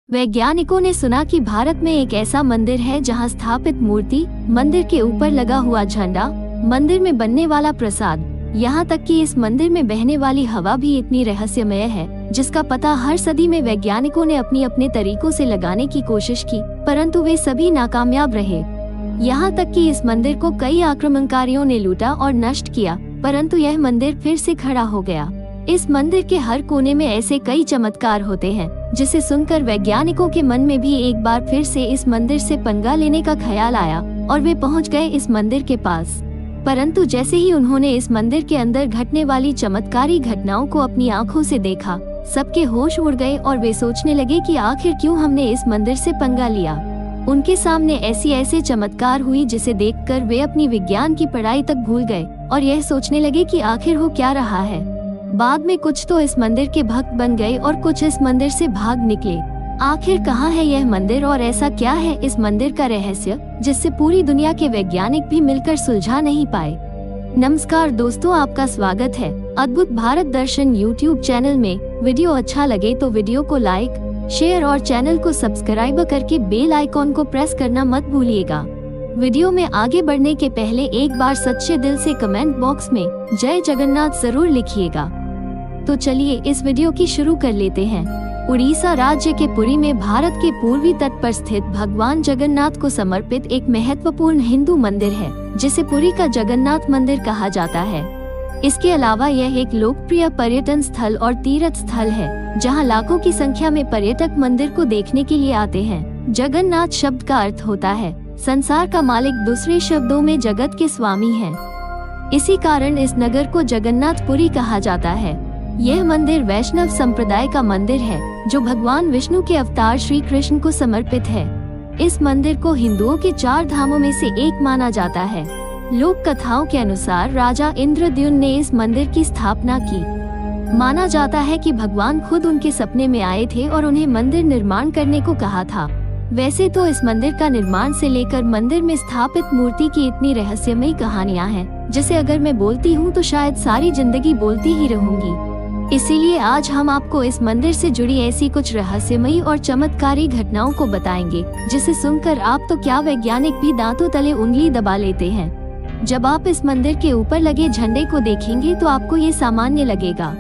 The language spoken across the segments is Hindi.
वैज्ञानिकों ने सुना कि भारत में एक ऐसा मंदिर है जहां स्थापित मूर्ति, मंदिर के ऊपर लगा हुआ झंडा, मंदिर में बनने वाला प्रसाद, यहाँ तक कि इस मंदिर में बहने वाली हवा भी इतनी रहस्यमय है जिसका पता हर सदी में वैज्ञानिकों ने अपने अपने तरीकों से लगाने की कोशिश की, परंतु वे सभी नाकामयाब रहे। यहाँ तक कि इस मंदिर को कई आक्रमणकारियों ने लूटा और नष्ट किया, परंतु यह मंदिर फिर से खड़ा हो गया। इस मंदिर के हर कोने में ऐसे कई चमत्कार होते हैं जिसे सुनकर वैज्ञानिकों के मन में भी एक बार फिर से इस मंदिर से पंगा लेने का ख्याल आया और वे पहुंच गए इस मंदिर के पास। परंतु जैसे ही उन्होंने इस मंदिर के अंदर घटने वाली चमत्कारी घटनाओं को अपनी आंखों से देखा, सबके होश उड़ गए और वे सोचने लगे कि आखिर क्यों हमने इस मंदिर से पंगा लिया। उनके सामने ऐसे चमत्कार हुई जिसे देखकर वे अपनी विज्ञान की पढ़ाई तक भूल गए और यह सोचने लगे कि आखिर हो क्या रहा है। बाद में कुछ तो इस मंदिर के भक्त बन गए और कुछ इस मंदिर से भाग निकले। आखिर कहाँ है यह मंदिर और ऐसा क्या है इस मंदिर का रहस्य जिससे पूरी दुनिया के वैज्ञानिक भी मिलकर सुलझा नहीं पाए। नमस्कार दोस्तों, आपका स्वागत है अद्भुत भारत दर्शन यूट्यूब चैनल में। वीडियो अच्छा लगे तो वीडियो को लाइक, शेयर और चैनल को सब्सक्राइब करके बेल आइकॉन को प्रेस करना मत भूलिएगा। वीडियो में आगे बढ़ने के पहले एक बार सच्चे दिल से कमेंट बॉक्स में जय जगन्नाथ जरूर लिखिएगा। तो चलिए इस वीडियो की शुरू कर लेते हैं। उड़ीसा राज्य के पुरी में भारत के पूर्वी तट पर स्थित भगवान जगन्नाथ को समर्पित एक महत्वपूर्ण हिंदू मंदिर है जिसे पुरी का जगन्नाथ मंदिर कहा जाता है। इसके अलावा यह एक लोकप्रिय पर्यटन स्थल और तीर्थ स्थल है जहां लाखों की संख्या में पर्यटक मंदिर को देखने के लिए आते हैं। जगन्नाथ शब्द का अर्थ होता है संसार का मालिक, दूसरे शब्दों में जगत के स्वामी हैं। इसी कारण इस नगर को जगन्नाथपुरी कहा जाता है। यह मंदिर वैष्णव संप्रदाय का मंदिर है जो भगवान विष्णु के अवतार श्री कृष्ण को समर्पित है। इस मंदिर को हिंदुओं के 4 धामों में से एक माना जाता है। लोक कथाओं के अनुसार राजा इंद्रद्युम्न ने इस मंदिर की स्थापना की। माना जाता है कि भगवान खुद उनके सपने में आए थे और उन्हें मंदिर निर्माण करने को कहा था। वैसे तो इस मंदिर का निर्माण से लेकर मंदिर में स्थापित मूर्ति की इतनी रहस्यमयी कहानियां हैं जिसे अगर मैं बोलती हूँ तो शायद सारी जिंदगी बोलती ही रहूंगी। इसीलिए आज हम आपको इस मंदिर से जुड़ी ऐसी कुछ रहस्यमयी और चमत्कारी घटनाओं को बताएंगे जिसे सुनकर आप तो क्या वैज्ञानिक भी दांतों तले उंगली दबा लेते हैं। जब आप इस मंदिर के ऊपर लगे झंडे को देखेंगे तो आपको ये सामान्य लगेगा,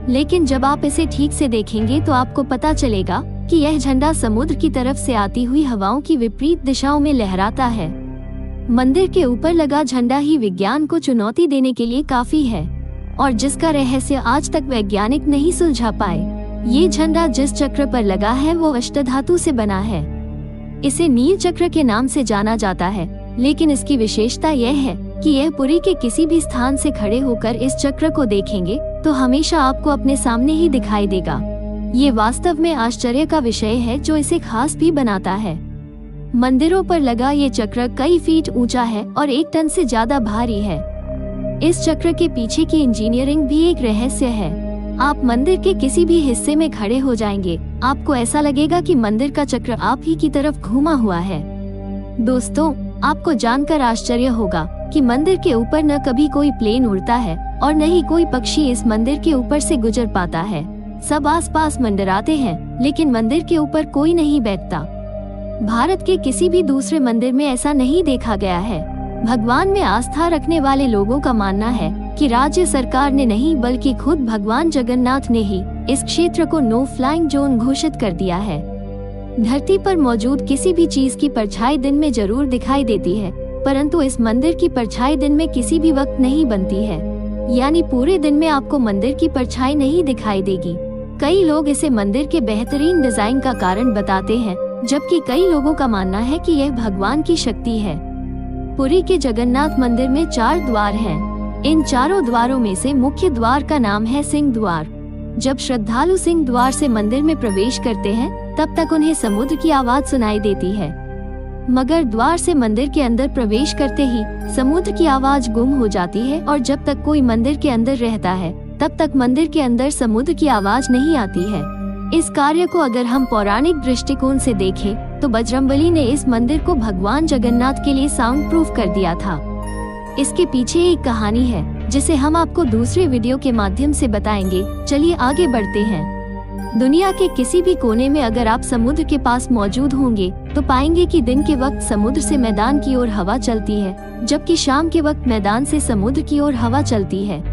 लेकिन जब आप इसे ठीक से देखेंगे तो आपको पता चलेगा कि यह झंडा समुद्र की तरफ से आती हुई हवाओं की विपरीत दिशाओं में लहराता है। मंदिर के ऊपर लगा झंडा ही विज्ञान को चुनौती देने के लिए काफी है और जिसका रहस्य आज तक वैज्ञानिक नहीं सुलझा पाए। ये झंडा जिस चक्र पर लगा है वो अष्टधातु से बना है। इसे नील चक्र के नाम से जाना जाता है, लेकिन इसकी विशेषता यह है कि यह पुरी के किसी भी स्थान से खड़े होकर इस चक्र को देखेंगे तो हमेशा आपको अपने सामने ही दिखाई देगा। ये वास्तव में आश्चर्य का विषय है जो इसे खास भी बनाता है। मंदिरों पर लगा ये चक्र कई फीट ऊंचा है और 1 टन से ज्यादा भारी है। इस चक्र के पीछे की इंजीनियरिंग भी एक रहस्य है। आप मंदिर के किसी भी हिस्से में खड़े हो जाएंगे, आपको ऐसा लगेगा कि मंदिर का चक्र आप ही की तरफ घूमा हुआ है। दोस्तों, आपको जानकर आश्चर्य होगा कि मंदिर के ऊपर न कभी कोई प्लेन उड़ता है और न ही कोई पक्षी इस मंदिर के ऊपर से गुजर पाता है। सब आसपास मंडराते हैं, लेकिन मंदिर के ऊपर कोई नहीं बैठता। भारत के किसी भी दूसरे मंदिर में ऐसा नहीं देखा गया है। भगवान में आस्था रखने वाले लोगों का मानना है कि राज्य सरकार ने नहीं बल्कि खुद भगवान जगन्नाथ ने ही इस क्षेत्र को नो फ्लाइंग जोन घोषित कर दिया है। धरती पर मौजूद किसी भी चीज की परछाई दिन में जरूर दिखाई देती है, परंतु इस मंदिर की परछाई दिन में किसी भी वक्त नहीं बनती है। यानी पूरे दिन में आपको मंदिर की परछाई नहीं दिखाई देगी। कई लोग इसे मंदिर के बेहतरीन डिजाइन का कारण बताते हैं, जबकि कई लोगों का मानना है कि यह भगवान की शक्ति है। पुरी के जगन्नाथ मंदिर में 4 द्वार हैं। इन चारों द्वारों में से मुख्य द्वार का नाम है सिंह द्वार। जब श्रद्धालु सिंह द्वार से मंदिर में प्रवेश करते हैं तब तक उन्हें समुद्र की आवाज सुनाई देती है, मगर द्वार से मंदिर के अंदर प्रवेश करते ही समुद्र की आवाज गुम हो जाती है और जब तक कोई मंदिर के अंदर रहता है तब तक मंदिर के अंदर समुद्र की आवाज नहीं आती है। इस कार्य को अगर हम पौराणिक दृष्टिकोण से देखें तो बजरंगबली ने इस मंदिर को भगवान जगन्नाथ के लिए साउंड प्रूफ कर दिया था। इसके पीछे एक कहानी है जिसे हम आपको दूसरे वीडियो के माध्यम से बताएंगे। चलिए आगे बढ़ते हैं। दुनिया के किसी भी कोने में अगर आप समुद्र के पास मौजूद होंगे तो पाएंगे कि दिन के वक्त समुद्र से मैदान की ओर हवा चलती है, जबकि शाम के वक्त मैदान से समुद्र की ओर हवा चलती है।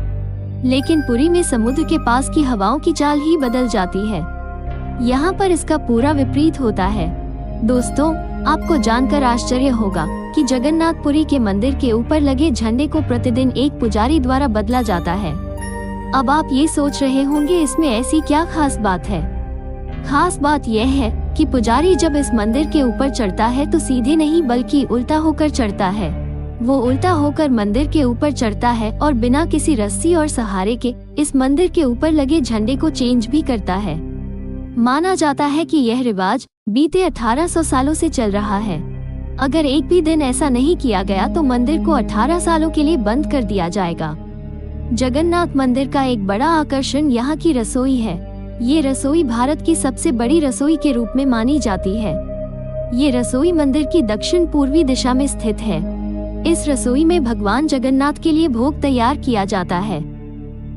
लेकिन पुरी में समुद्र के पास की हवाओं की चाल ही बदल जाती है। यहाँ पर इसका पूरा विपरीत होता है। दोस्तों, आपको जानकर आश्चर्य होगा कि जगन्नाथपुरी के मंदिर के ऊपर लगे झंडे को प्रतिदिन एक पुजारी द्वारा बदला जाता है। अब आप ये सोच रहे होंगे इसमें ऐसी क्या खास बात है। खास बात यह है कि पुजारी जब इस मंदिर के ऊपर चढ़ता है तो सीधे नहीं बल्कि उल्टा होकर चढ़ता है। वो उल्टा होकर मंदिर के ऊपर चढ़ता है और बिना किसी रस्सी और सहारे के इस मंदिर के ऊपर लगे झंडे को चेंज भी करता है। माना जाता है कि यह रिवाज बीते 1800 सालों से चल रहा है। अगर एक भी दिन ऐसा नहीं किया गया तो मंदिर को 18 सालों के लिए बंद कर दिया जाएगा। जगन्नाथ मंदिर का एक बड़ा आकर्षण यहाँ की रसोई है। ये रसोई भारत की सबसे बड़ी रसोई के रूप में मानी जाती है। ये रसोई मंदिर की दक्षिण पूर्वी दिशा में स्थित है। इस रसोई में भगवान जगन्नाथ के लिए भोग तैयार किया जाता है।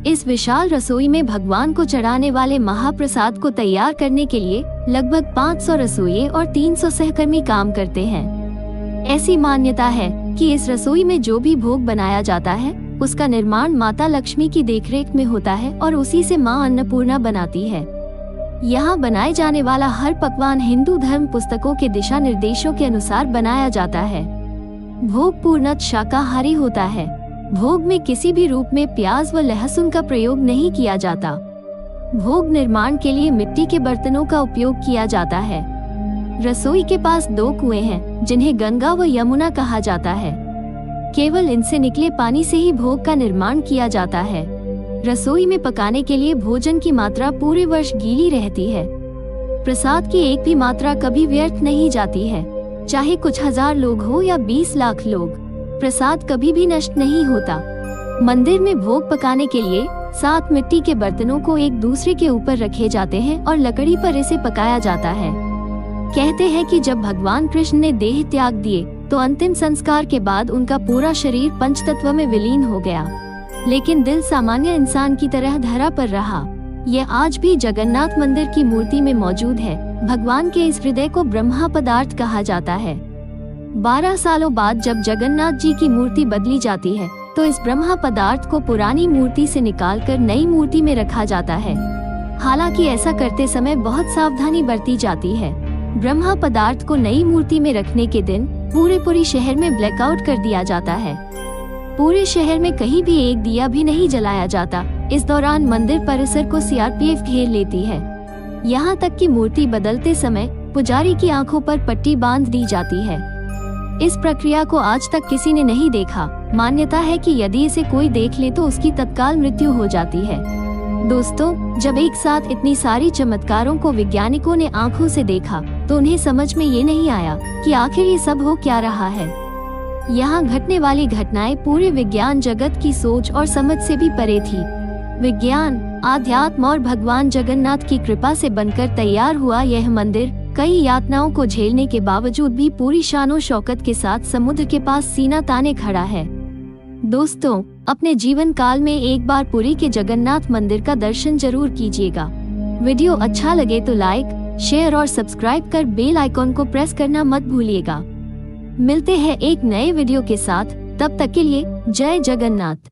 इस विशाल रसोई में भगवान को चढ़ाने वाले महाप्रसाद को तैयार करने के लिए लगभग 500 रसोइये और 300 सहकर्मी काम करते हैं। ऐसी मान्यता है कि इस रसोई में जो भी भोग बनाया जाता है उसका निर्माण माता लक्ष्मी की देखरेख में होता है और उसी से मां अन्नपूर्णा बनाती है। यहाँ बनाए जाने वाला हर पकवान हिंदू धर्म पुस्तकों के दिशा निर्देशों के अनुसार बनाया जाता है। भोग पूर्णतः शाकाहारी होता है। भोग में किसी भी रूप में प्याज व लहसुन का प्रयोग नहीं किया जाता। भोग निर्माण के लिए मिट्टी के बर्तनों का उपयोग किया जाता है। रसोई के पास 2 कुएं हैं जिन्हें गंगा व यमुना कहा जाता है। केवल इनसे निकले पानी से ही भोग का निर्माण किया जाता है। रसोई में पकाने के लिए भोजन की मात्रा पूरे वर्ष गीली रहती है। प्रसाद की एक भी मात्रा कभी व्यर्थ नहीं जाती है। चाहे कुछ हजार लोग हो या 20 लाख लोग, प्रसाद कभी भी नष्ट नहीं होता। मंदिर में भोग पकाने के लिए 7 मिट्टी के बर्तनों को एक दूसरे के ऊपर रखे जाते हैं और लकड़ी पर इसे पकाया जाता है। कहते हैं कि जब भगवान कृष्ण ने देह त्याग दिए तो अंतिम संस्कार के बाद उनका पूरा शरीर पंचतत्व में विलीन हो गया, लेकिन दिल सामान्य इंसान की तरह धरा पर रहा। यह आज भी जगन्नाथ मंदिर की मूर्ति में मौजूद है। भगवान के इस हृदय को ब्रह्मा पदार्थ कहा जाता है। 12 सालों बाद जब जगन्नाथ जी की मूर्ति बदली जाती है तो इस ब्रह्मा पदार्थ को पुरानी मूर्ति से निकालकर नई मूर्ति में रखा जाता है। हालांकि ऐसा करते समय बहुत सावधानी बरती जाती है। ब्रह्मा पदार्थ को नई मूर्ति में रखने के दिन पूरे शहर में ब्लैकआउट कर दिया जाता है। पूरे शहर में कहीं भी एक दिया भी नहीं जलाया जाता। इस दौरान मंदिर परिसर को सीआरपीएफ घेर लेती है। यहाँ तक कि मूर्ति बदलते समय पुजारी की आंखों पर पट्टी बांध दी जाती है। इस प्रक्रिया को आज तक किसी ने नहीं देखा। मान्यता है कि यदि इसे कोई देख ले तो उसकी तत्काल मृत्यु हो जाती है। दोस्तों, जब एक साथ इतनी सारी चमत्कारों को वैज्ञानिकों ने आंखों से देखा तो उन्हें समझ में ये नहीं आया कि आखिर ये सब हो क्या रहा है। यहाँ घटने वाली घटनाएं पूरे विज्ञान जगत की सोच और समझ से भी परे थी। विज्ञान, आध्यात्म और भगवान जगन्नाथ की कृपा से बनकर तैयार हुआ यह मंदिर कई यातनाओं को झेलने के बावजूद भी पूरी शानो शौकत के साथ समुद्र के पास सीना ताने खड़ा है। दोस्तों, अपने जीवन काल में एक बार पुरी के जगन्नाथ मंदिर का दर्शन जरूर कीजिएगा। वीडियो अच्छा लगे तो लाइक, शेयर और सब्सक्राइब कर बेल आइकॉन को प्रेस करना मत भूलिएगा। मिलते हैं एक नए वीडियो के साथ, तब तक के लिए जय जगन्नाथ।